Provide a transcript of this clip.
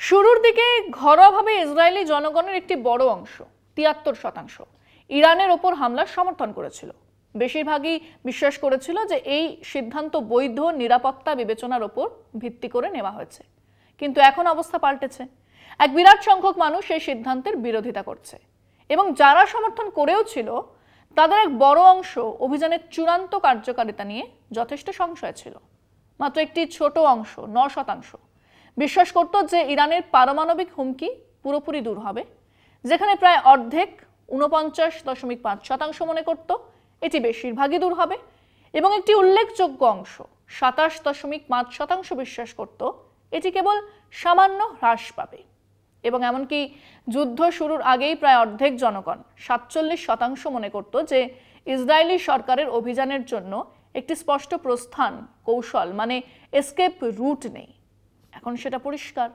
শুরুর দিকে ঘরোয়াভাবে ইসরায়েলি জনগণের একটি বড় অংশ ৭৩% ইরানের ওপর হামলার সমর্থন করেছিল। বেশিরভাগই বিশ্বাস করেছিল যে এই সিদ্ধান্ত বৈধ নিরাপত্তা বিবেচনার ওপর ভিত্তি করে নেওয়া হয়েছে। কিন্তু এখন অবস্থা পাল্টেছে। এক বিরাট সংখ্যক মানুষ এই সিদ্ধান্তের বিরোধিতা করছে এবং যারা সমর্থন করেও ছিল তাদের এক বড় অংশ অভিযানের চূড়ান্ত কার্যকারিতা নিয়ে যথেষ্ট সংশয় ছিল। মাত্র একটি ছোট অংশ ৯% বিশ্বাস করত যে ইরানের পারমাণবিক হুমকি পুরোপুরি দূর হবে, যেখানে প্রায় অর্ধেক ৪৯.৫% মনে করত এটি বেশিরভাগই দূর হবে, এবং একটি উল্লেখযোগ্য অংশ ২৭.৫% বিশ্বাস করত এটি কেবল সামান্য হ্রাস পাবে। এবং এমনকি যুদ্ধ শুরুর আগেই প্রায় অর্ধেক জনগণ ৪৭% মনে করত যে ইসরায়েলি সরকারের অভিযানের জন্য একটি স্পষ্ট প্রস্থান কৌশল মানে এসকেপ রুট নেই। এখন সেটা পরিষ্কার।